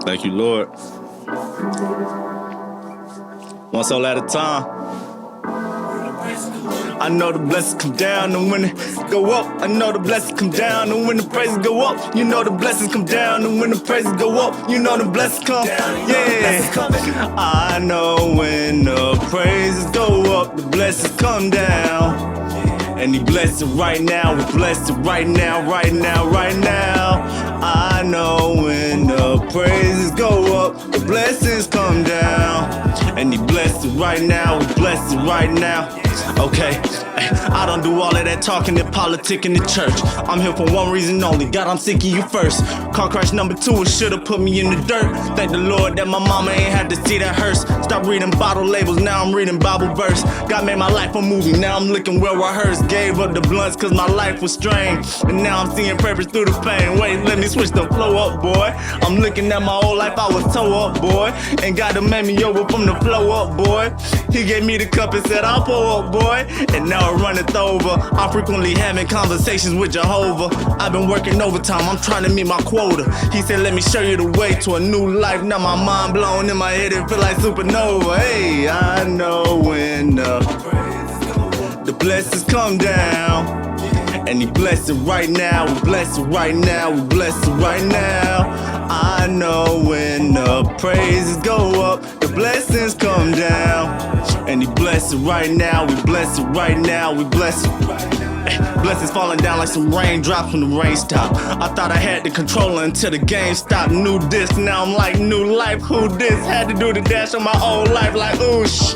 Thank you, Lord. One soul at a time. I know the blessings come down and when it go up, I know the blessings come down and when the praises go up, you know the blessings come down and when the praises go up, you know the blessings come. Yeah, I know when the praises go up, the blessings come down. And he blessed it right now, we blessed it right now, right now, right now. I know when the praises go up, the blessings come down. And he blessed it right now, we blessed it right now. Okay, I don't do all of that talking and politic in the church. I'm here for one reason only, God, I'm seeking you first. Car crash number 2, it should've put me in the dirt. Thank the Lord that my mama ain't had to see that hearse. Stop reading bottle labels, now I'm reading Bible verse. God made my life a movie, now I'm looking well rehearsed. Gave up the blunts cause my life was strained, and now I'm seeing purpose through the pain. Wait, let me switch the flow up, boy. I'm looking at my whole life, I was toe up, boy. And God done made me over from the flow up, boy. He gave me the cup and said I'll pour up, boy. And now it runneth over. I'm frequently having conversations with Jehovah. I've been working overtime, I'm trying to meet my quota. He said let me show you the way to a new life. Now my mind blown in my head, it feel like supernova. Hey, I know when the blessings come down. And he blessed it right now, we bless it right now, we bless it right now. I know when the praises go up, the blessings come down. And he blessed it right now, we bless it right now, we bless it. Blessings falling down like some raindrops when the rain stopped. I thought I had the controller until the game stopped. New disc, now I'm like new life, who this? Had to do the dash on my old life like oosh.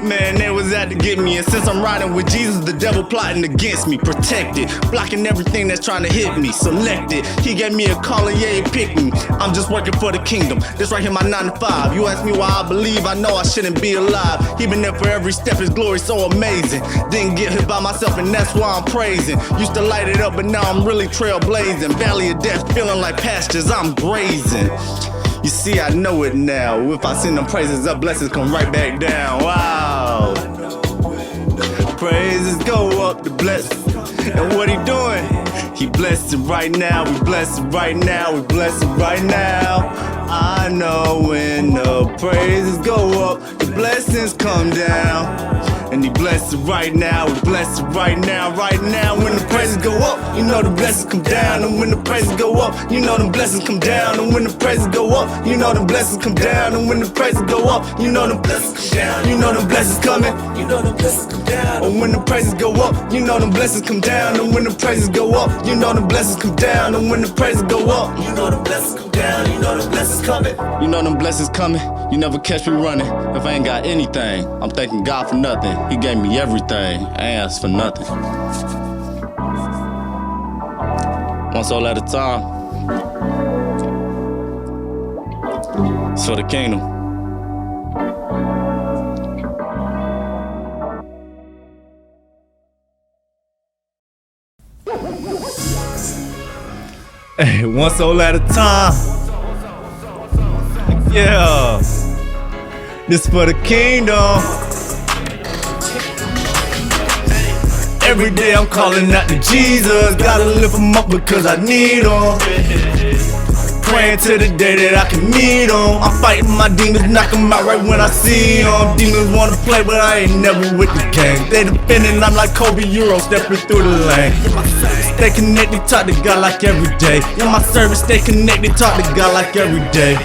Man, they was out to get me, and since I'm riding with Jesus, the devil plotting against me. Protected, blocking everything that's trying to hit me. Selected, he gave me a call and yeah, he picked me. I'm just working for the kingdom, this right here my 9 to 5. You ask me why I believe, I know I shouldn't be alive. He been there for every step, his glory so amazing. Didn't get hit by myself and that's why I'm praising. Used to light it up but now I'm really trailblazing. Valley of death feeling like pastures, I'm grazing. You see, I know it now. If I send them praises up, blessings come right back down. Wow. Praises go up, the blessings. And what he doing? He blessed it right now, we bless it right now, we bless it right now. I know when the praises go up, the blessings come down. And he blessed it right now, we bless it right now, right now. When the praises go up, you know the blessings come down. And when the praises go up, you know the blessings come down. And when the praises go up, you know the blessings come down. And when the praises go up, you know the blessings come down. You know the blessings coming, you know the blessings come down. And when the praises go up, you know the blessings come down. And when the praises go up, you know the blessings come down. And when the praises go up, you know the blessings come down. You know the blessings coming, you know them blessings coming. You never catch me running. If I ain't got anything, I'm thanking God for nothing. He gave me everything, I ain't asked for nothing. One soul at a time. It's for the kingdom. Hey, one soul at a time. Yeah. This for the kingdom. Every day I'm calling out to Jesus. Gotta lift him up because I need him. Praying to the day that I can meet him. I'm fighting my demons, knock them out right when I see them. Demons wanna play, but I ain't never with the gang. They defending, I'm like Kobe Euro, stepping through the lane. Stay connected, talk to God like every day. In my service, stay connected, talk to God like every day.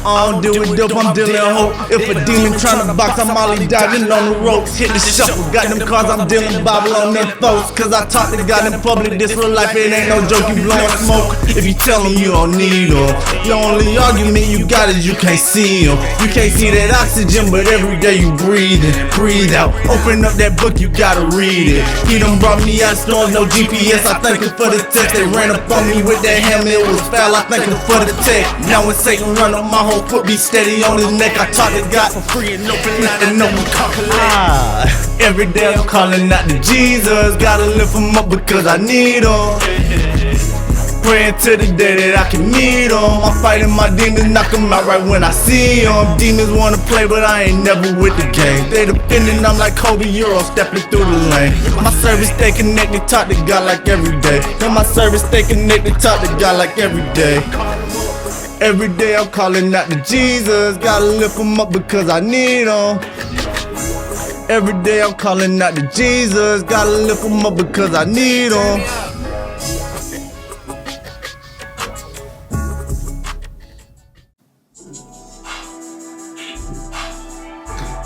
I don't deal with dope, I'm dealing hope. If a demon tryna box, I'm ollie diving on the ropes. Hit the shuffle, got them cars, I'm dealing Bible on them folks. Cause I talk to God in public, this real life, it ain't no joke, you blowing smoke. If you tell them you don't need them, the only argument you got is you can't see them. You can't see that oxygen, but every day you breathing. Breathe out, open up that book, you gotta read it. He done brought me out storms, no GPS, I thank him for the text. They ran up on me with that hammer, it was foul, I thank him for the text. Now when Satan run up my foot, be steady on his neck. I talk to God for free and open out and no one calculate. Every day I'm calling out to Jesus. Gotta lift him up because I need him. Praying to the day that I can meet him. I'm fighting my demons, knock them out right when I see them. Demons wanna play, but I ain't never with the game. They defending, I'm like Kobe Euro, stepping through the lane. My service stay connected, talk to God like every day. In my service stay connected, talk to God like every day. Every day I'm calling out to Jesus. Gotta lift him up because I need him. Every day I'm calling out to Jesus. Gotta lift him up because I need him.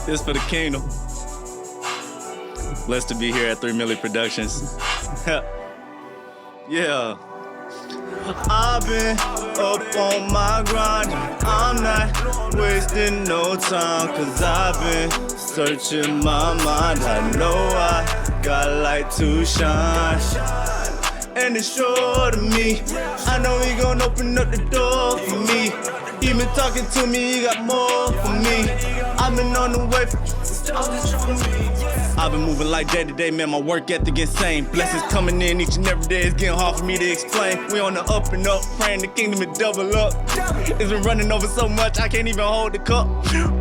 This for the kingdom. Blessed to be here at 3 Milli Productions. Yeah. I've been up on my grind. I'm not wasting no time, cause I've been searching my mind. I know I got light to shine, and it's sure to me. I know he gon' open up the door for me. He been talking to me, he got more for me. I've been on the way I've been moving like day to day, man, my work ethic insane. Blessings coming in each and every day, it's getting hard for me to explain. We on the up and up, praying the kingdom to double up. It's been running over so much, I can't even hold the cup.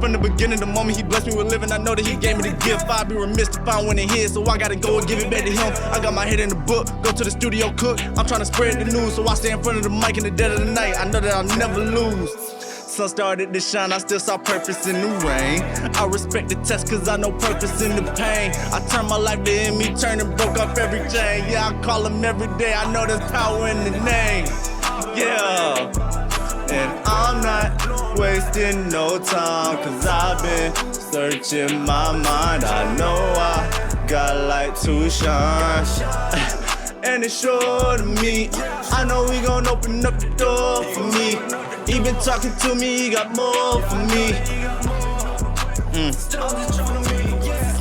From the beginning, the moment he blessed me with living, I know that he gave me the gift. I'd be remiss to find one in his, so I gotta go and give it back to him. I got my head in the book, go to the studio, cook. I'm trying to spread the news, so I stay in front of the mic in the dead of the night. I know that I'll never lose. Sun started to shine, I still saw purpose in the rain. I respect the test cause I know purpose in the pain. I turned my life to him, he turned and broke off every chain. Yeah, I call him every day, I know there's power in the name. Yeah, and I'm not wasting no time, cause I've been searching my mind. I know I got light to shine, and it's sure to me. I know he gon' open up the door for me. He been talking to me, he got more for me.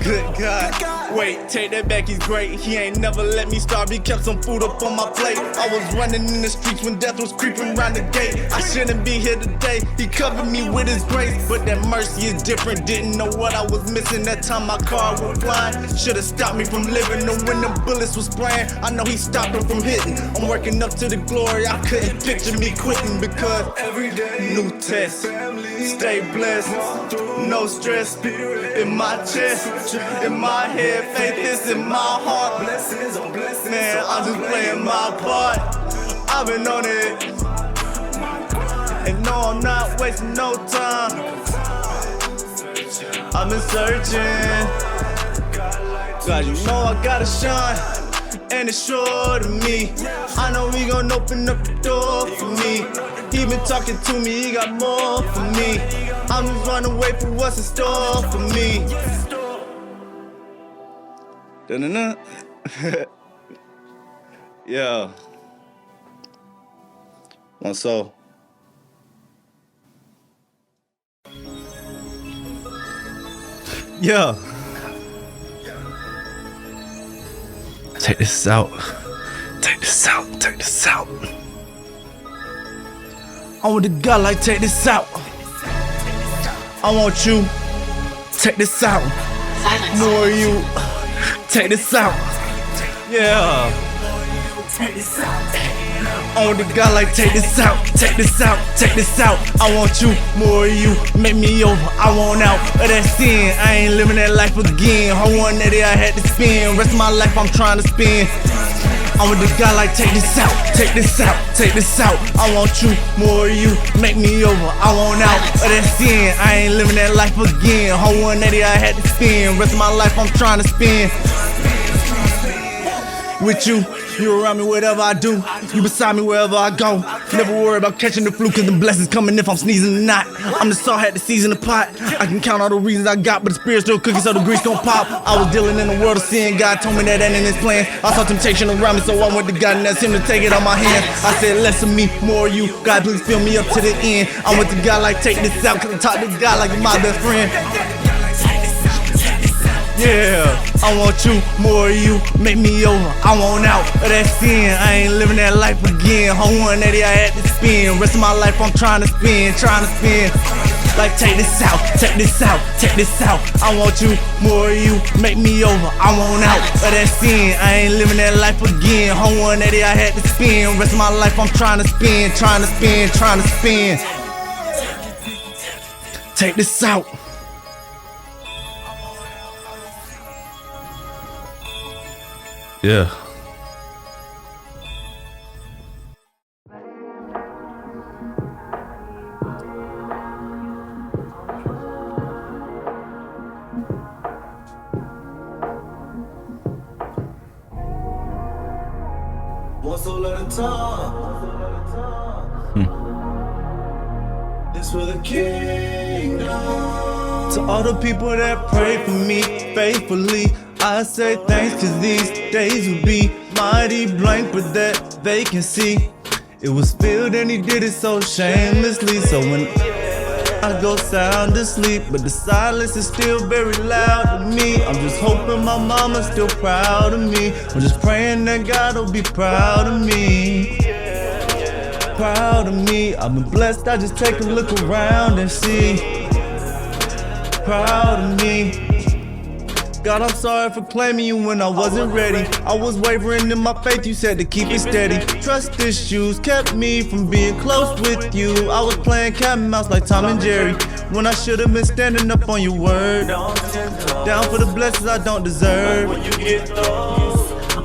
Good God, wait, take that back, he's great. He ain't never let me starve, he kept some food up on my plate. I was running in the streets when death was creeping around the gate. I shouldn't be here today, he covered me with his grace. But that mercy is different, didn't know what I was missing. That time my car was flying, should've stopped me from living. And when them bullets was spraying, I know he stopped them from hitting. I'm working up to the glory, I couldn't picture me quitting. Because every day, new test, stay blessed, no stress in my chest, in my head, faith is in my heart. Blessings on blessings, man, I'm just playing my part. I've been on it, and no, I'm not wasting no time. I've been searching, God, you know I gotta shine, and it's sure to me. I know he gon' open up the door for me. He been talking to me, he got more for me. I'm just running away for what's in store for me. Da-na-na. Yeah. One soul. Yeah. Take this out. Take this out. Take this out. I want the God like take this out. I want you. Take this out. More of you. Take this out. Yeah. Take this out. I want the God like take this out. Take this out. Take this out. I want you. More of you. Make me over. I want out of that sin. I ain't living that life again. I want that I had to spend. Rest of my life I'm trying to spend. I want this guy like take this out, take this out, take this out. I want you, more of you, make me over. I want out of that sin. I ain't living that life again. Whole 180 I had to spend. Rest of my life I'm trying to spend. With you, you around me whatever I do. You beside me wherever I go. Never worry about catching the flu, cause the blessings coming if I'm sneezing or not. I'm the salt, had to season the pot. I can count all the reasons I got, but the spirit still cooking, so the grease gon' pop. I was dealing in the world of sin, God told me that ain't in his plan. I saw temptation around me, so I went to God and asked him to take it out my hands. I said less of me, more of you. God please fill me up to the end. I went to God like take this out, cause I talk to God like my best friend. Yeah, I want you, more of you, make me over. I want out of that sin. I ain't living that life again. Whole 180 I had to spend. Rest of my life I'm trying to spend. Like take this out, take this out, take this out. I want you, more of you, make me over. I want out of that sin. I ain't living that life again. Whole 180 I had to spend. Rest of my life I'm trying to spend. Take this out. Yeah. One soul at a time. This for the kingdom. To all the people that pray for me faithfully, I say thanks, cause these days will be mighty blank with that vacancy. It was filled and he did it so shamelessly. So when I go sound asleep, but the silence is still very loud to me. I'm just hoping my mama's still proud of me. I'm just praying that God will be proud of me. Proud of me. I've been blessed, I just take a look around and see. Proud of me. God, I'm sorry for claiming you when I wasn't ready. I was wavering in my faith, you said to keep it steady. Trust issues kept me from being close with you. I was playing cat and mouse like Tom and Jerry, when I should have been standing up on your word. Down for the blessings I don't deserve.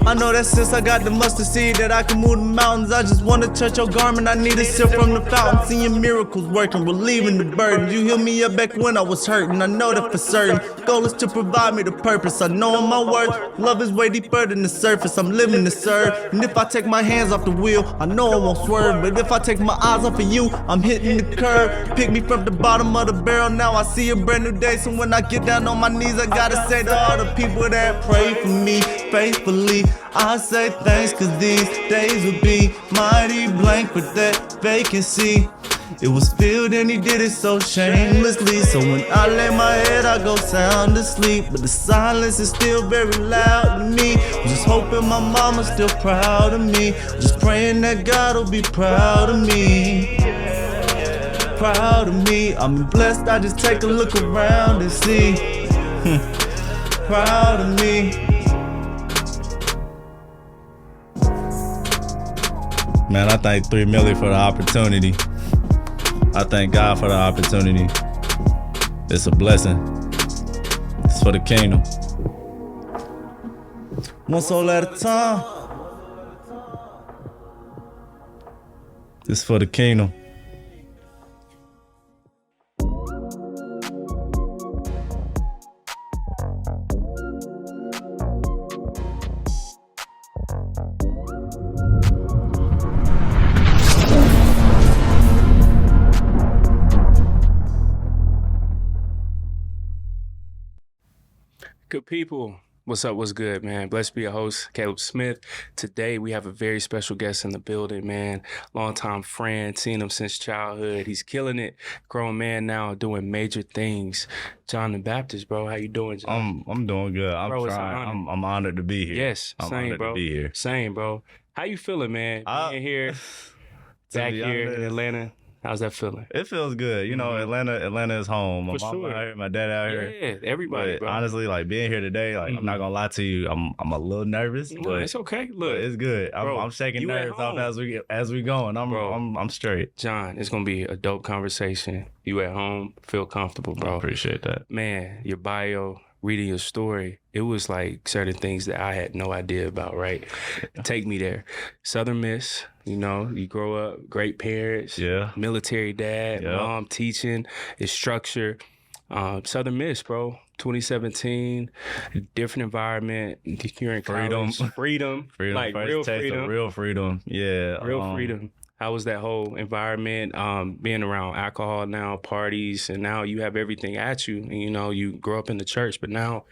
I know that since I got the mustard seed that I can move the mountains. I just want to touch your garment, I need a sip from the fountain. Seeing miracles working, relieving the burden. You healed me up back when I was hurting, I know that for certain. Goal is to provide me the purpose, I know my worth. Love is way deeper than the surface, I'm living to serve. And if I take my hands off the wheel, I know I won't swerve. But if I take my eyes off of you, I'm hitting the curb. Pick me from the bottom of the barrel, now I see a brand new day. So when I get down on my knees, I gotta say to all the people that pray for me faithfully, I say thanks, cause these days will be mighty blank with that vacancy. It was filled and he did it so shamelessly. So when I lay my head, I go sound asleep. But the silence is still very loud to me. I'm just hoping my mama's still proud of me. Just praying that God will be proud of me. Proud of me. I'm blessed, I just take a look around and see. Proud of me. Man, I thank 3 million for the opportunity. I thank God for the opportunity. It's a blessing. It's for the kingdom. One soul at a time. It's for the kingdom. Good people, what's up, what's good, man? Blessed be your host, Caleb Smith. Today we have a very special guest in the building, man. Longtime friend, seen him since childhood. He's killing it, grown man now, doing major things. John the Baptist, bro, how you doing, John? I'm doing good. I'm Bro, it's an trying. honor. I'm honored to be here. Yes, I'm same, honored bro. to be here. Same, bro. How you feeling, man? Being here, To back be here in honest, Atlanta. How's that feeling? It feels good. You know, Atlanta is home. My For mom sure. out here, my dad out here. Yeah, everybody, But bro. honestly, like being here today, like I'm not gonna lie to you, I'm a little nervous, No, but it's okay. but Look, it's good. bro, I'm shaking you at nerves off home. as we going. Bro. I'm straight. John, it's gonna be a dope conversation. You at home, feel comfortable, I bro. appreciate that. Man, your bio, reading your story, it was like certain things that I had no idea about, right? Take me there. Southern Miss, you know, you grow up, great parents, Yeah. military dad, Yeah. mom teaching, it's structure. Southern Miss, bro, 2017, different environment. You're in Freedom. college. Freedom. Freedom. Like First real taste freedom. of real freedom. Yeah. Real freedom. How was that whole environment? Being around alcohol now, parties, and now you have everything at you. And you know, you grow up in the church, but now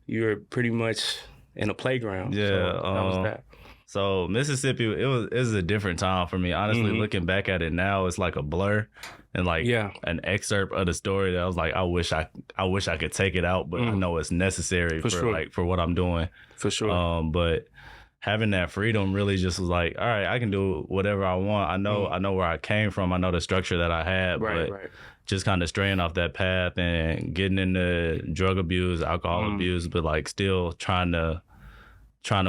you're pretty much in a playground. Yeah. So how was that? So Mississippi, it was a different time for me. Honestly, looking back at it now, it's like a blur, and like an excerpt of the story that I was like, I wish I could take it out, but I know it's necessary for sure. like for what I'm doing. For sure. But having that freedom really just was like, all right, I can do whatever I want. I know where I came from. I know the structure that I had, but just kind of straying off that path and getting into drug abuse, alcohol abuse, but like still trying to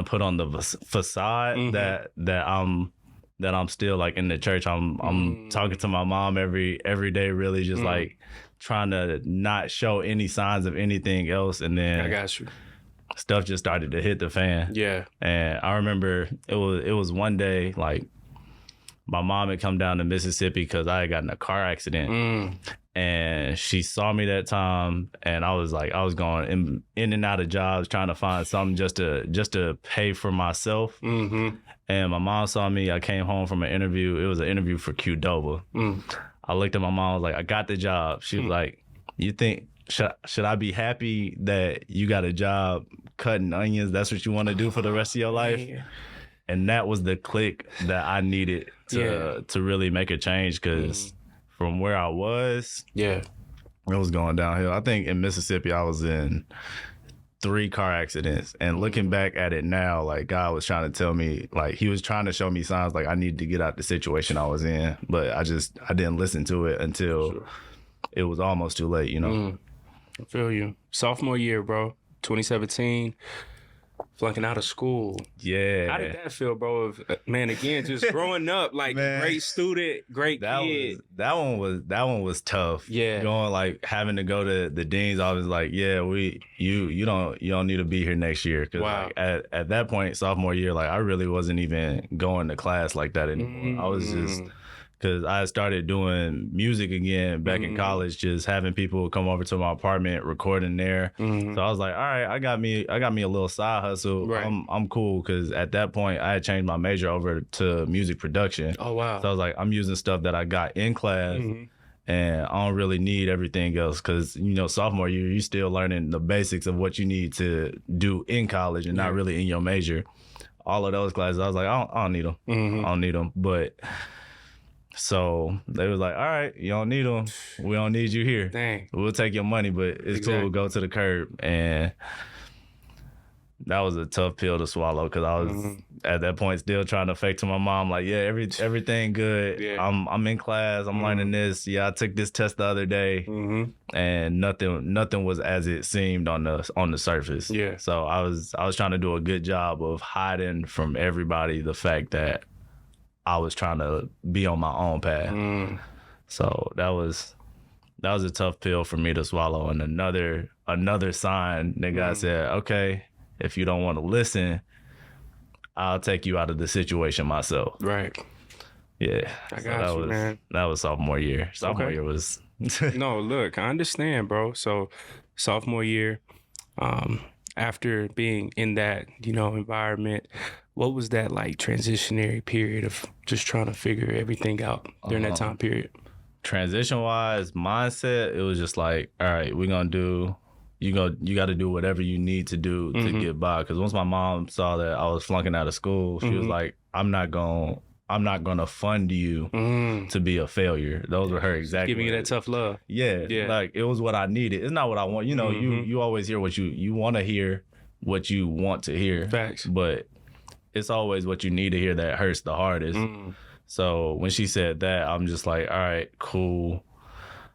put on the facade that I'm still like in the church. I'm talking to my mom every day, really just like trying to not show any signs of anything else. And then I got you. Stuff just started to hit the fan. Yeah. And I remember it was one day, like my mom had come down to Mississippi because I had gotten in a car accident. And she saw me that time, and I was going in and out of jobs trying to find something just to pay for myself. Mm-hmm. And my mom saw me. I came home from an interview. It was an interview for Qdoba. I looked at my mom. I was like, I got the job. She was like, you think, should I be happy that you got a job cutting onions? That's what you want to do for the rest of your life? Man. And that was the click that I needed to really make a change, because from where I was, it was going downhill. I think in Mississippi, I was in 3 car accidents. And looking back at it now, like, God was trying to tell me, like, he was trying to show me signs like I needed to get out the situation I was in. But I didn't listen to it until it was almost too late, you know? I feel you. Sophomore year, bro. 2017. Flunking out of school. Yeah. How did that feel, bro? Man, again, just growing up, like, great student, great kid. That one was tough. Yeah. Going, like, having to go to the deans, I was like, yeah, you don't need to be here next year. Cause like, at that point, sophomore year, like, I really wasn't even going to class like that anymore. I was just, because I started doing music again back in college, just having people come over to my apartment, recording there. So I was like, all right, I got me a little side hustle. Right. I'm cool, because at that point I had changed my major over to music production. Oh wow! So I was like, I'm using stuff that I got in class, and I don't really need everything else, because sophomore year you're still learning the basics of what you need to do in college and not really in your major. All of those classes, I was like, I don't need them. I don't need them, but. So they was like, all right, you don't need them. We don't need you here. Dang. We'll take your money, but it's cool. Go to the curb. And that was a tough pill to swallow, because I was at that point still trying to fake to my mom, like, yeah, everything good. Yeah. I'm in class. I'm learning this. Yeah, I took this test the other day, and nothing was as it seemed on the surface. Yeah. So I was trying to do a good job of hiding from everybody the fact that I was trying to be on my own path. So that was a tough pill for me to swallow. And another sign that God said, okay, if you don't want to listen, I'll take you out of the situation myself. Right. Yeah. I got you, man. That was sophomore year. Sophomore year was... No, look, I understand, bro. So sophomore year, after being in that, environment, what was that like transitionary period of just trying to figure everything out during that time period? Transition-wise, mindset, it was just like, all right, we're going to do... You got to do whatever you need to do to get by. Because once my mom saw that I was flunking out of school, she was like, I'm not gonna fund you to be a failure. Those were her exact giving words. You that tough love. Yeah, like it was what I needed. It's not what I want. You always hear what you want to hear, what you want to hear. Facts. But it's always what you need to hear that hurts the hardest. So when she said that, I'm just like, all right, cool.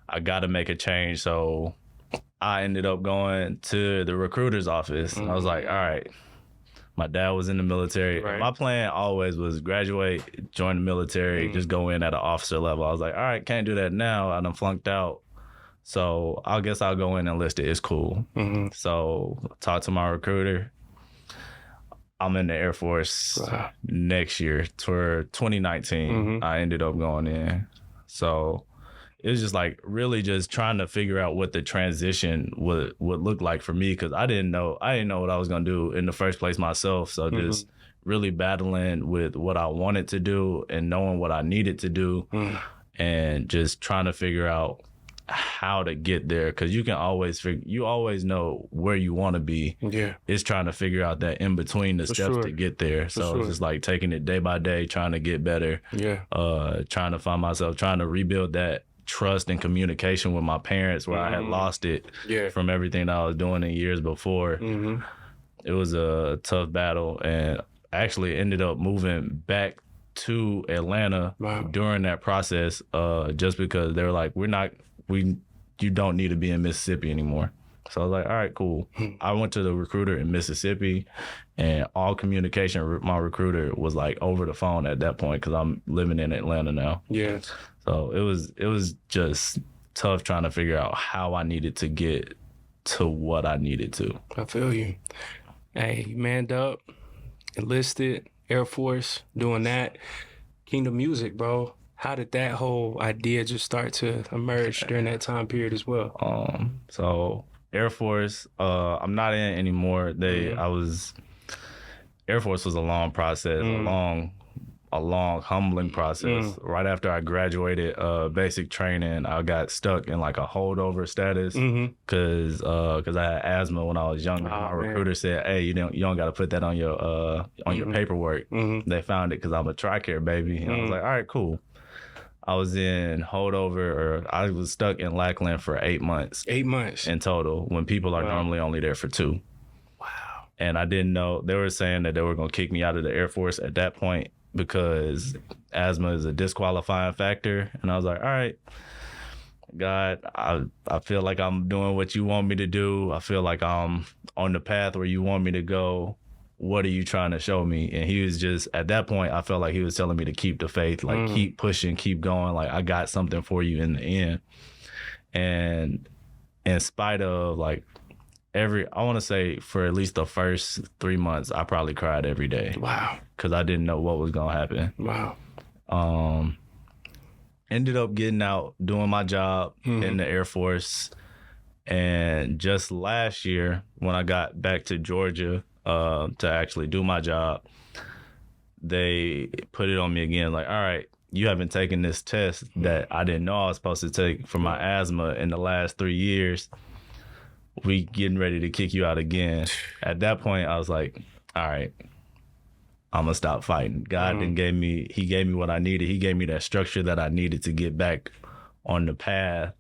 I got to make a change. So I ended up going to the recruiter's office. I was like, all right, my dad was in the military. Right. My plan always was graduate, join the military, just go in at an officer level. I was like, all right, can't do that now. I done flunked out. So I guess I'll go in and enlist it. It's cool. So talked to my recruiter. I'm in the Air Force next year for 2019. I ended up going in. So it was just like really just trying to figure out what the transition would look like for me, because I didn't know what I was gonna do in the first place myself. So just really battling with what I wanted to do and knowing what I needed to do, and just trying to figure out how to get there, because you always know where you want to be. It's trying to figure out that in between the steps to get there. So it's just like taking it day by day, trying to get better. Trying to find myself, trying to rebuild that trust and communication with my parents, where I had lost it from everything that I was doing in years before. It was a tough battle, and actually ended up moving back to Atlanta during that process, just because they were like, you don't need to be in Mississippi anymore. So I was like, all right, cool. I went to the recruiter in Mississippi, and all communication with my recruiter was like over the phone at that point, because I'm living in Atlanta now. So it was just tough trying to figure out how I needed to get to what I needed to. I feel you. Hey, you manned up, enlisted, Air Force, doing that. Kingdom Music, bro. How did that whole idea just start to emerge during that time period as well? So Air Force, I'm not in anymore. Air Force was a long process, a long humbling process. Right after I graduated basic training, I got stuck in like a holdover status because I had asthma when I was younger. My recruiter said, "Hey, you don't got to put that on your paperwork." They found it because I'm a TRICARE baby, and I was like, "All right, cool." I was in holdover, or I was stuck in Lackland for 8 months. 8 months in total, when people are normally only there for 2. Wow. And I didn't know, they were saying that they were going to kick me out of the Air Force at that point because asthma is a disqualifying factor. And I was like, all right, God, I feel like I'm doing what you want me to do. I feel like I'm on the path where you want me to go. What are you trying to show me? And he was just, at that point, I felt like he was telling me to keep the faith, like keep pushing, keep going. Like, I got something for you in the end. And in spite of like I want to say for at least the first 3 months, I probably cried every day. Wow. Because I didn't know what was going to happen. Wow. Ended up getting out, doing my job in the Air Force. And just last year, when I got back to Georgia, to actually do my job, they put it on me again, like, all right, you haven't taken this test that I didn't know I was supposed to take for my asthma in the last 3 years. We getting ready to kick you out again. At that point, I was like, all right, I'm gonna stop fighting. God then gave me what I needed. He gave me that structure that I needed to get back on the path.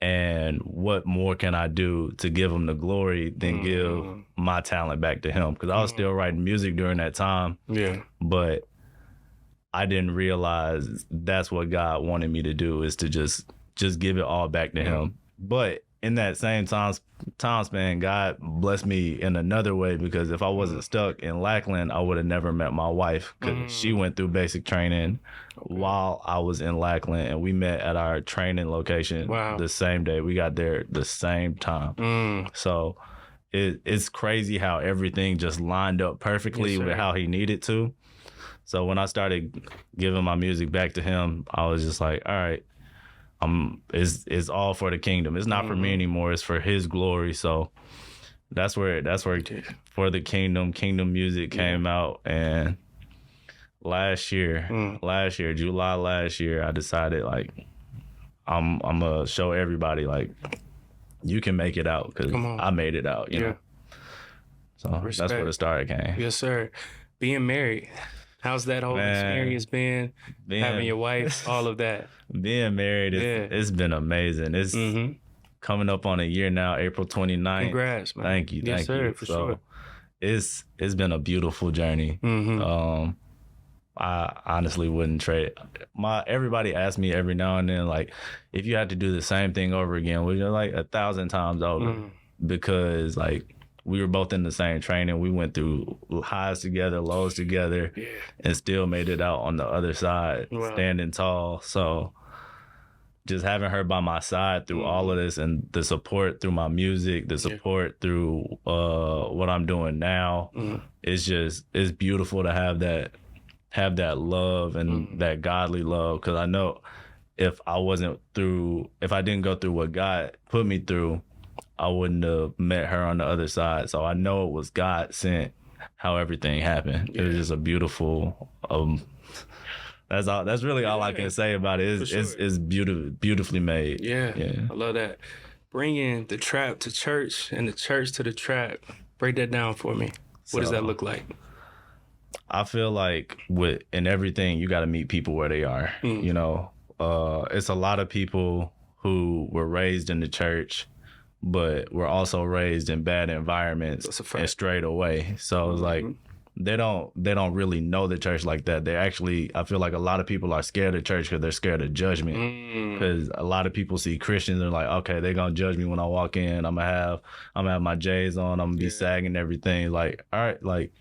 And what more can I do to give him the glory than give my talent back to him? Because I was still writing music during that time. Yeah. But I didn't realize that's what God wanted me to do, is to just give it all back to him. But in that same time span, God blessed me in another way, because if I wasn't stuck in Lackland, I would have never met my wife, because she went through basic training while I was in Lackland, and we met at our training location the same day. We got there the same time. So it's crazy how everything just lined up perfectly with how he needed to. So when I started giving my music back to him, I was just like, all right, it's all for the kingdom. It's not for me anymore. It's for his glory. So that's where for the kingdom music came out. And last year, July last year, I decided, like, I'm gonna show everybody, like, you can make it out, because I made it out, you know. So that's where the start came. Yes, sir. Being married, how's that whole experience been? Having your wife, all of that. Being married, it's been amazing. It's coming up on a year now, April 29th. Congrats, man. Thank you. Yes, sir, for sure. It's been a beautiful journey. I honestly wouldn't trade. Everybody asks me every now and then, like, if you had to do the same thing over again, would you, like, 1,000 times over? Because, like, we were both in the same training. We went through highs together, lows together, and still made it out on the other side, standing tall. So just having her by my side through all of this, and the support through my music, the support through what I'm doing now, it's beautiful to have that love and that godly love. Because I know if I didn't go through what God put me through, I wouldn't have met her on the other side. So I know it was God sent how everything happened. It was just a beautiful, that's really all I can say about it. It's beautifully made. Yeah, I love that. Bringing the trap to church and the church to the trap. Break that down for me. What does that look like? I feel like in everything, you got to meet people where they are. You know, it's a lot of people who were raised in the church, but were also raised in bad environments and strayed away. So it's like they don't really know the church like that. I feel like a lot of people are scared of church because they're scared of judgment. Because a lot of people see Christians and they're like, okay, they're gonna judge me when I walk in. I'm gonna have my J's on. I'm gonna be sagging and everything. Like, all right, like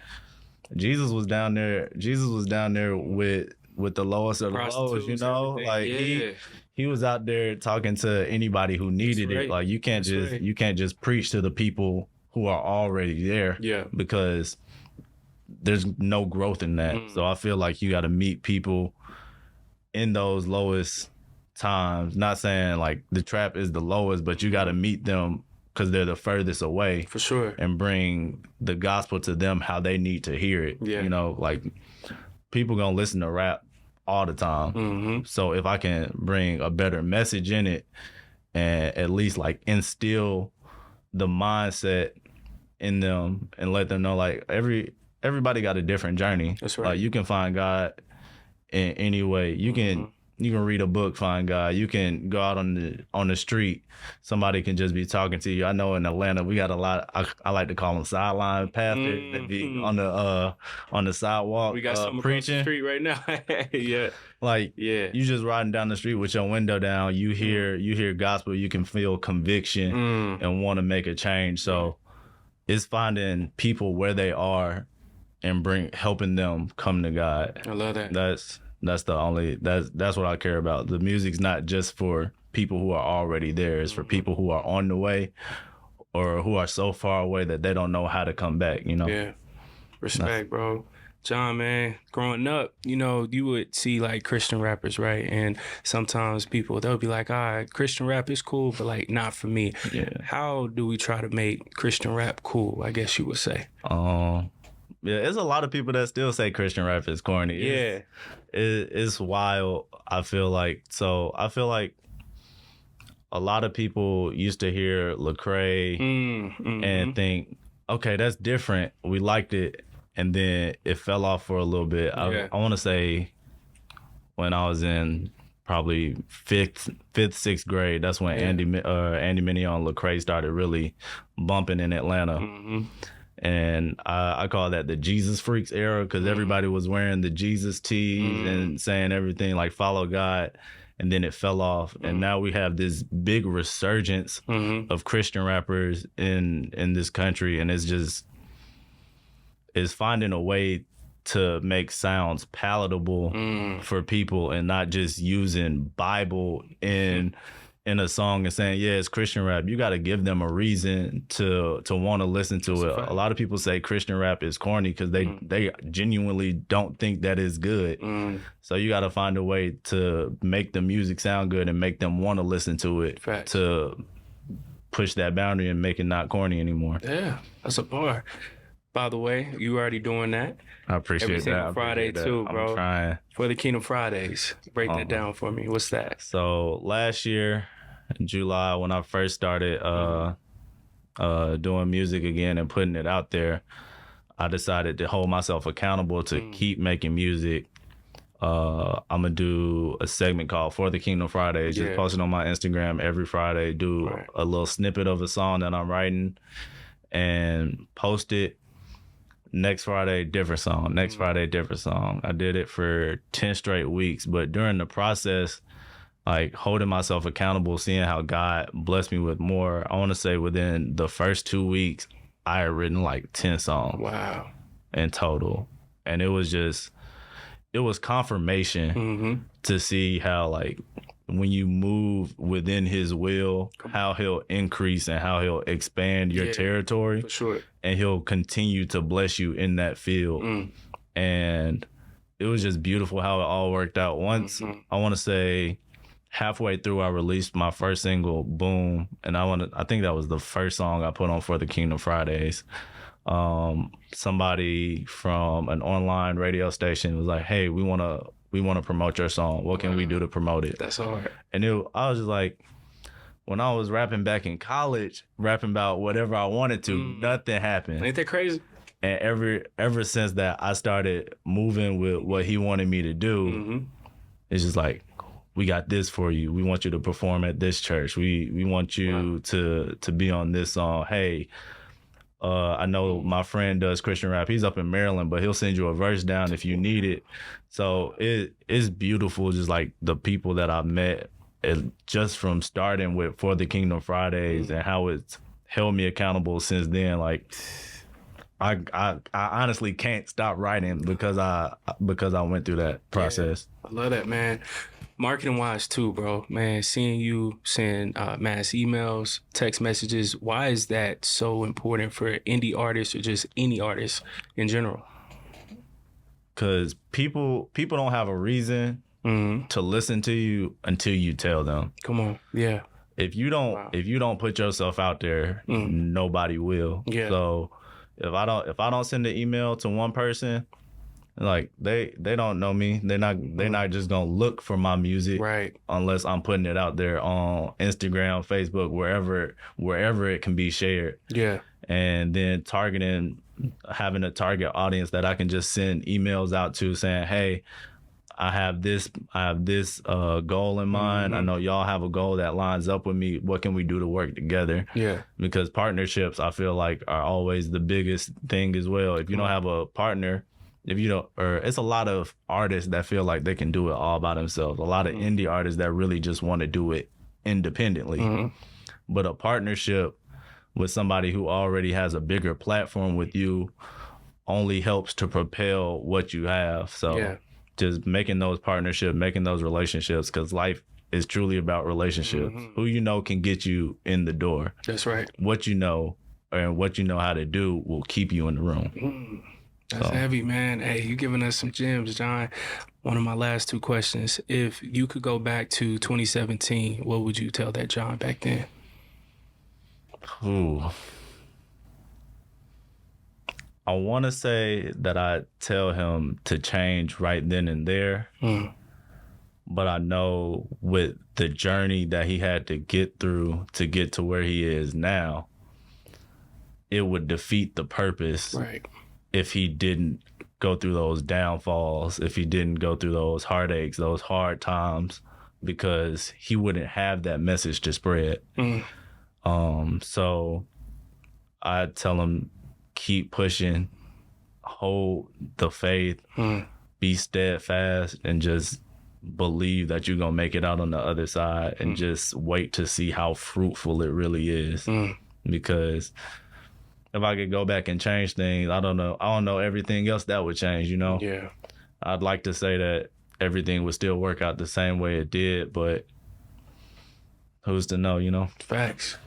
Jesus was down there with the lowest of the lowest, you know? Like he was out there talking to anybody who needed it. Like you can't just preach to the people who are already there. Because there's no growth in that. So I feel like you got to meet people in those lowest times, not saying like the trap is the lowest, but you got to meet them because they're the furthest away. For sure. And bring the gospel to them how they need to hear it. Yeah. You know, like people gonna listen to rap all the time. Mm-hmm. So if I can bring a better message in it and at least like instill the mindset in them and let them know like everybody got a different journey. That's right. Like you can find God in any way. You can read a book, find God. You can go out on the street. Somebody can just be talking to you. I know in Atlanta we got a lot. I like to call them sideline pastors that be on the sidewalk. We got some preaching across the street right now. Yeah. Like you just riding down the street with your window down. You hear gospel. You can feel conviction and want to make a change. So it's finding people where they are and helping them come to God. I love that. That's what I care about. The music's not just for people who are already there. It's for people who are on the way or who are so far away that they don't know how to come back, you know? Yeah. Respect, bro. John, man, growing up, you know, you would see like Christian rappers, right? And sometimes they'll be like, all right, Christian rap is cool, but like not for me. Yeah. How do we try to make Christian rap cool, I guess you would say? Yeah, there's a lot of people that still say Christian rap is corny. Yeah. It's wild, I feel like. So I feel like a lot of people used to hear Lecrae and think, okay, that's different. We liked it. And then it fell off for a little bit. I want to say when I was in probably fifth, sixth grade, that's when Andy Mineo and Lecrae started really bumping in Atlanta. And I call that the Jesus Freaks era because everybody was wearing the Jesus tees and saying everything like follow God. And then it fell off. And now we have this big resurgence of Christian rappers in this country. And it's finding a way to make sounds palatable for people and not just using Bible in a song and saying, yeah, it's Christian rap. You got to give them a reason to want to listen to it. A lot of people say Christian rap is corny because they genuinely don't think that is good. So you got to find a way to make the music sound good and make them want to listen to it to push that boundary and make it not corny anymore. Yeah, that's a bar. By the way, you already doing that. I appreciate Every single that. Friday too, bro. I'm trying. For the Kingdom Fridays. Break that down for me. What's that? So last year, in July, when I first started doing music again and putting it out there, I decided to hold myself accountable to keep making music. I'm going to do a segment called For the Kingdom Fridays. Just post it on my Instagram every Friday. Do a little snippet of a song that I'm writing and post it. Next Friday, different song. Next Friday, different song. I did it for 10 straight weeks. But during the process, like holding myself accountable, seeing how God blessed me with more, I want to say within the first 2 weeks, I had written like 10 songs. Wow. In total. And it was confirmation to see how like when you move within his will, how he'll increase and how he'll expand your territory. For sure. And he'll continue to bless you in that field. And it was just beautiful how it all worked out. Once, I want to say halfway through, I released my first single, Boom. And I think that was the first song I put on For the Kingdom Fridays. Somebody from an online radio station was like, hey, we want to promote your song. What can we do to promote it? That's hard. And I was just like, when I was rapping back in college, rapping about whatever I wanted to, nothing happened. Ain't that crazy? And ever since that, I started moving with what he wanted me to do. It's just like, we got this for you. We want you to perform at this church. We want you to be on this song. Hey, I know my friend does Christian rap. He's up in Maryland, but he'll send you a verse down if you need it. So it's beautiful, just like the people that I've met, just from starting with For the Kingdom Fridays and how it's held me accountable since then. Like I honestly can't stop writing because I went through that process. Yeah, I love that, man. Marketing wise too, bro, man, seeing you send mass emails, text messages, why is that so important for indie artists or just any artist in general? Because people don't have a reason to listen to you until you tell them. Come on. Yeah. If you don't put yourself out there, nobody will. Yeah. So if I don't send an email to one person, like they don't know me. They're not just gonna look for my music, right, unless I'm putting it out there on Instagram, Facebook, wherever it can be shared. Yeah. And then having a target audience that I can just send emails out to saying, hey, I have this goal in mind. I know y'all have a goal that lines up with me. What can we do to work together? Yeah. Because partnerships, I feel like, are always the biggest thing as well. If you don't have a partner, it's a lot of artists that feel like they can do it all by themselves. A lot of indie artists that really just want to do it independently. But a partnership with somebody who already has a bigger platform with you only helps to propel what you have. So just making those partnerships, making those relationships, because life is truly about relationships. Who you know can get you in the door. That's right. What you know and what you know how to do will keep you in the room. That's heavy, man. Hey, you giving us some gems, John. One of my last two questions. If you could go back to 2017, what would you tell that John back then? Ooh. I want to say that I tell him to change right then and there. But I know with the journey that he had to get through to get to where he is now, it would defeat the purpose. Right. If he didn't go through those downfalls, if he didn't go through those heartaches, those hard times, because he wouldn't have that message to spread. So I tell him, keep pushing, hold the faith, be steadfast, and just believe that you're going to make it out on the other side, and just wait to see how fruitful it really is. Because if I could go back and change things, I don't know everything else that would change, Yeah. I'd like to say that everything would still work out the same way it did, but who's to know, Facts.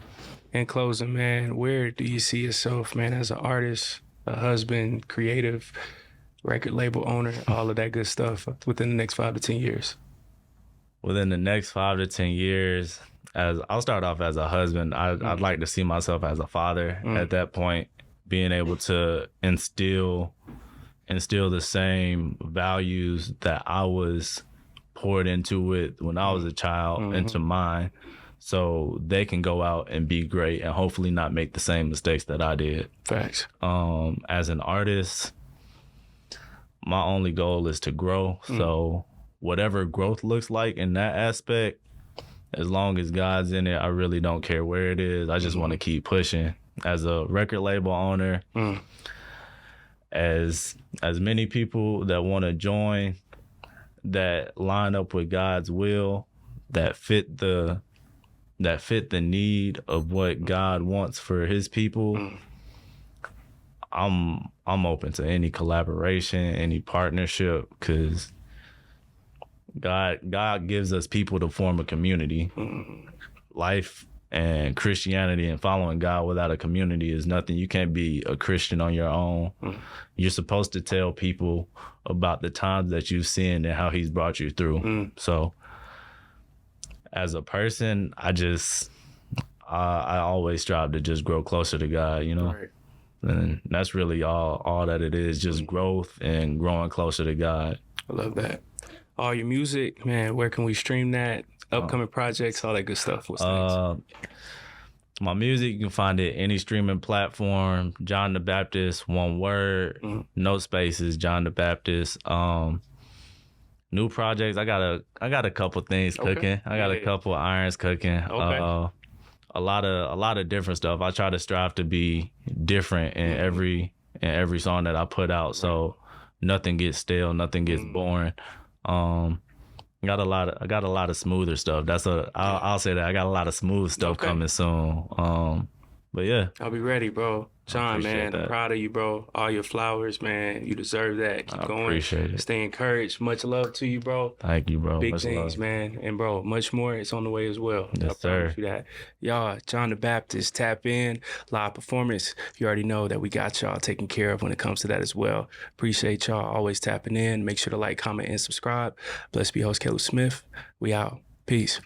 In closing, man, where do you see yourself, man, as an artist, a husband, creative, record label owner, all of that good stuff within the next 5 to 10 years? Within the next 5 to 10 years, I'll start off as a husband. I'd like to see myself as a father at that point, being able to instill the same values that I was poured into it when I was a child into mine, so they can go out and be great and hopefully not make the same mistakes that I did. Facts. As an artist, my only goal is to grow. So whatever growth looks like in that aspect, as long as God's in it, I really don't care where it is. I just want to keep pushing. As a record label owner, as many people that want to join, that line up with God's will, that fit the need of what God wants for his people, I'm open to any collaboration, any partnership, because God gives us people to form a community. Life and Christianity and following God without a community is nothing. You can't be a Christian on your own. You're supposed to tell people about the times that you've sinned and how he's brought you through. So as a person, I always strive to just grow closer to God, Right. And that's really all that it is, just growth and growing closer to God. I love that. All your music, man, where can we stream that? Upcoming projects, all that good stuff. What's next? My music, you can find it any streaming platform. John the Baptist, one word, no spaces. John the Baptist. New projects. I got a couple things cooking. I got a couple irons cooking. Okay. A lot of different stuff. I try to strive to be different in every song that I put out, so nothing gets stale, nothing gets boring. I got a lot of smoother stuff. I'll say that I got a lot of smooth stuff coming soon. But yeah, I'll be ready, bro. I John, appreciate man, I'm that. proud of you, bro. All your flowers, man. You deserve that. Keep I going. appreciate it. Stay encouraged. Much love to you, bro. Thank you, bro. Big Much things, love. man. And bro, much more is on the way as well. I Yes, promise sir. you that. Y'all, John the Baptist, tap in, live performance. You already know that we got y'all taken care of when it comes to that as well. Appreciate y'all always tapping in. Make sure to like, comment, and subscribe. Blessed be host Caleb Smith. We out. Peace.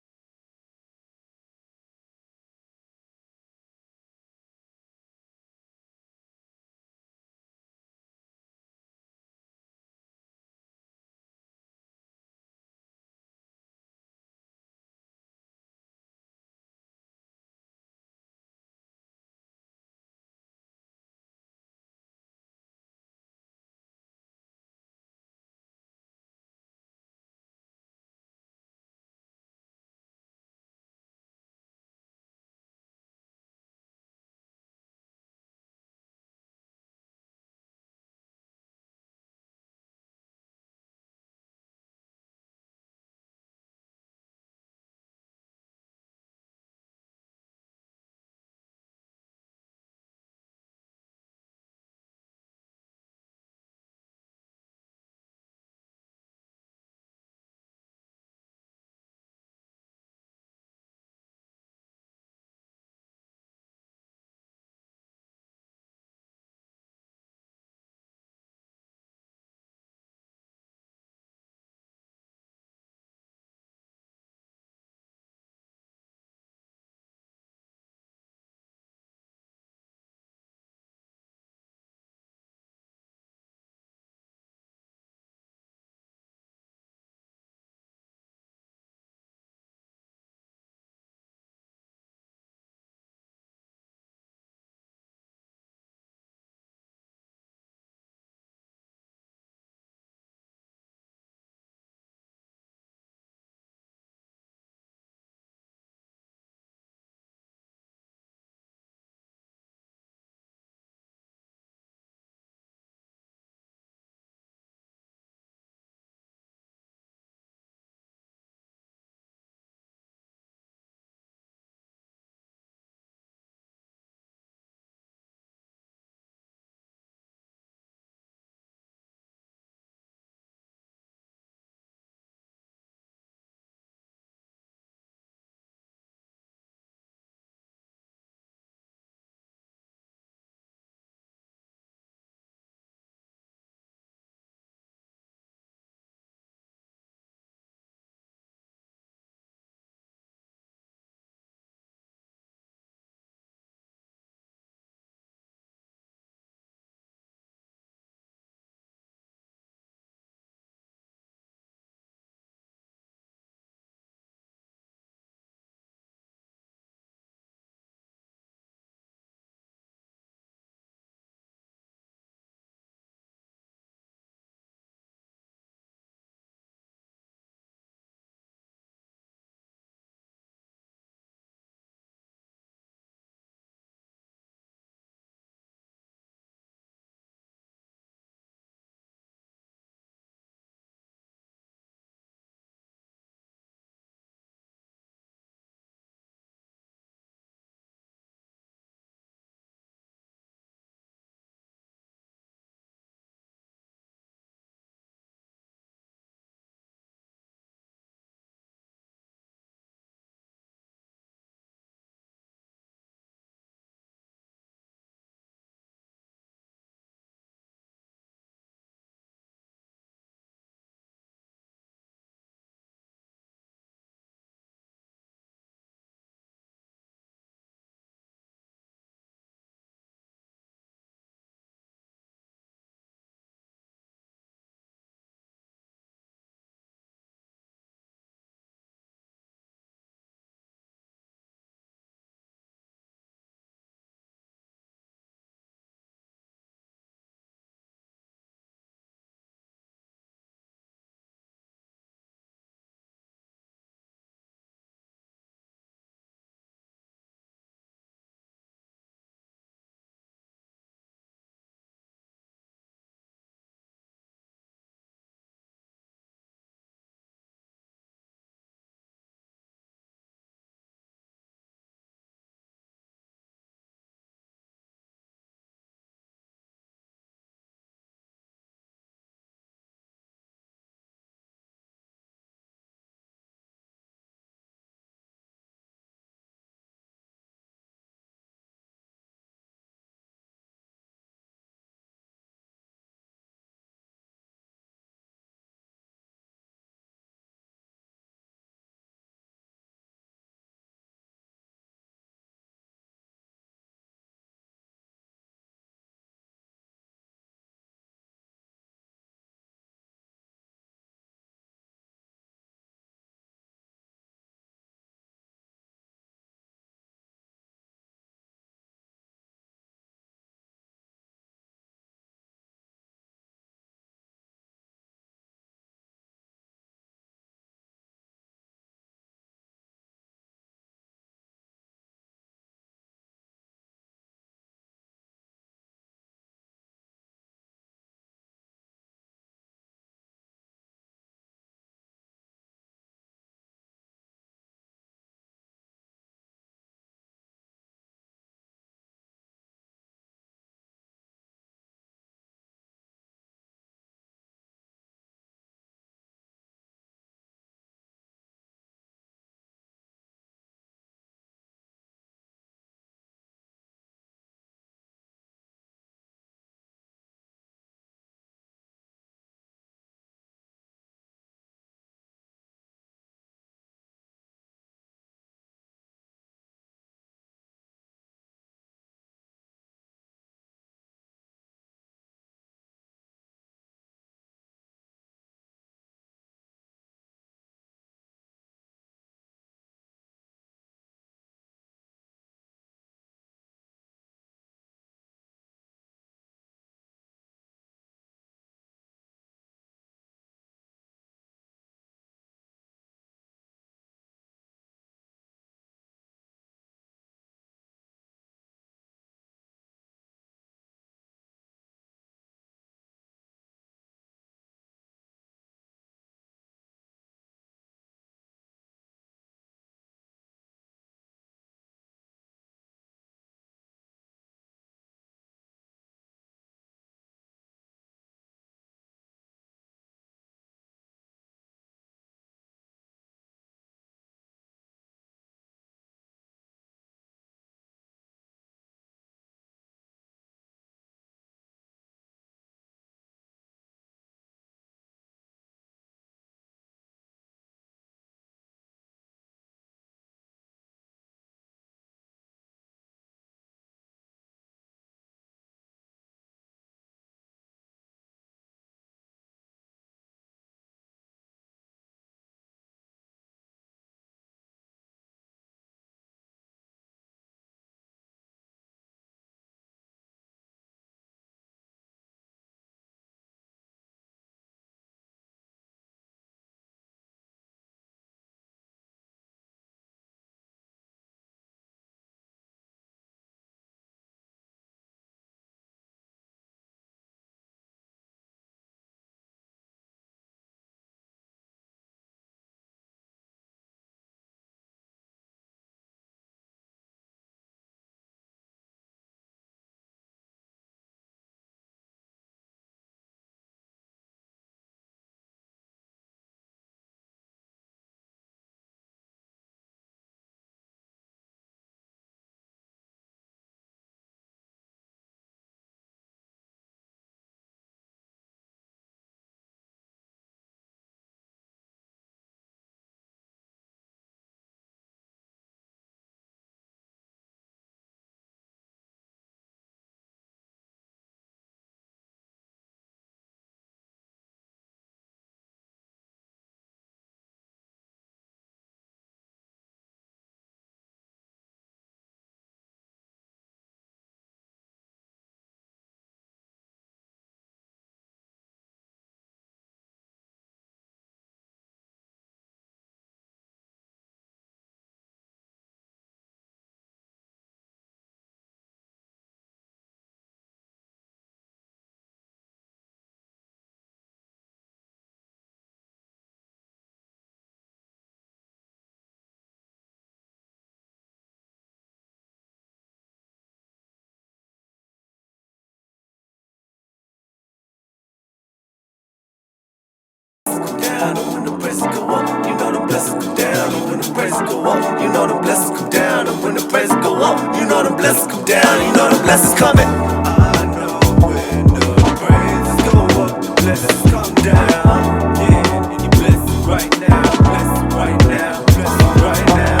down. And when the praises go up, you know the blessings come down. And when the praises go up, you know the blessings come down. And when the praises go up, you know the blessings come down. You know the blessings coming. I know when the praises go up, the blessings come down. Yeah, and you bless it right now, bless it right now, bless it right now.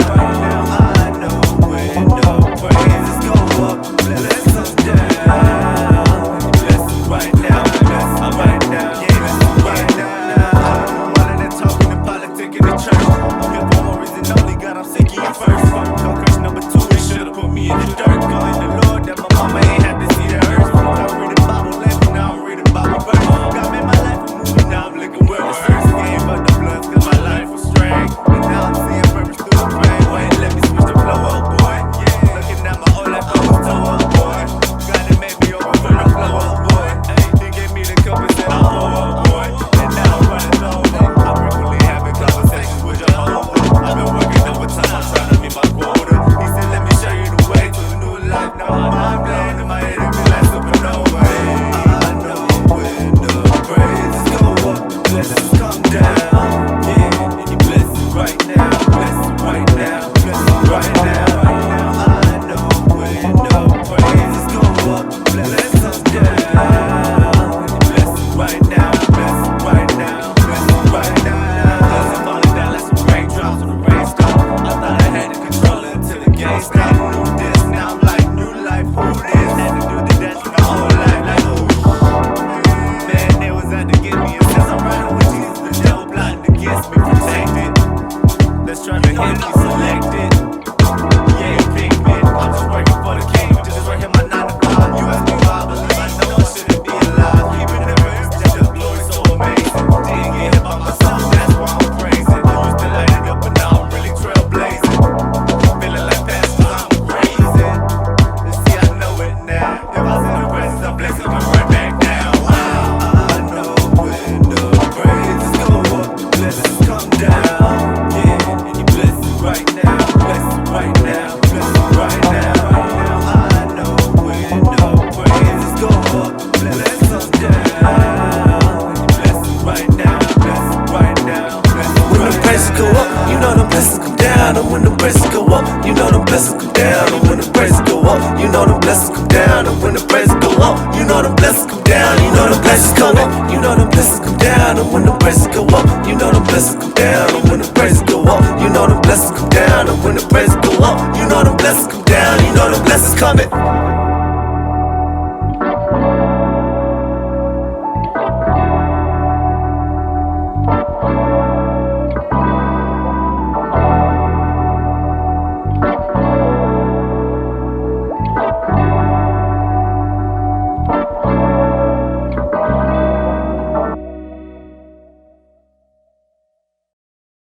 I know when the praises go up, the blessings come down. And you bless it right now, bless it right now, yeah, bless it right now. All of that talking and politic in the church, I'm here for one reason only, God, I'm seeking you first. Don't curse number two, they should've put me in the dirt. Calling the Lord that my mama ain't had to see the earth. I read the Bible label, now I'm reading Bible verse. God made my life a movie, now I'm looking where it hurts. Game but the blood, cause my life was strange. And now I'm seeing purpose through the pain. Wait, let me switch the flow up, boy. Yeah, looking at my old life, I was toe up, boy. God that made me over for the flow up, boy. Hey, he gave me the compass and I blow up, boy. And now I'm running low. I'm frequently having conversations with Jehovah. I've been working overtime, I'm trying to meet my quota. He said, let me show you the way to a new life. Now my mind blown in my head, it feel like supernova. I know when the praises go up, the blessings come down. Yeah, and you bless it right now, bless it right now, bless it right now. I know when the praises go up, the blessings come down. And you bless it right now, bless it right now, bless it right now. Blessings falling down like some raindrops when the rain stopped. I thought I had to control it until the game stopped. New this, now I'm like new life. Who this? Had to do the dance my whole life. Like who? Man, they was out to get me. And since I'm riding with Jesus, the devil plotting against me. Protected. Let's try to hit me selected. Yeah, big man. I'm just working for the king. Just working my 9 to 5. You ask me why I believe I know I shouldn't be alive. Keeping it real, just the glory so amazing. Didn't get hit by myself, that's why I'm praising. I used to light it up, but now I'm really trailblazing. Feeling like pastor, I'm crazy. And see, I know it now. If I was in the presence, I'm blessed, I'm right back down. I know when the praises go up, the blessings come down. Yeah, and you bless it right now, bless it right now, bless it right now. I know when the praises go up, the blessings come down. And you bless it right now, bless it right now, bless it when the praises go up, you know the blessings come down. And when the praises go up, you know the blessings come down. And when the praises go up, you know the blessings come down. And when the praises go up, you know the blessings come down. You know the blessings come up, you know the blessings come down. And when the praises go up, you know the blessings come down. And when the praises go up, you know the blessings come down. And when the praises go up, you know the blessings come down. You know the blessings coming.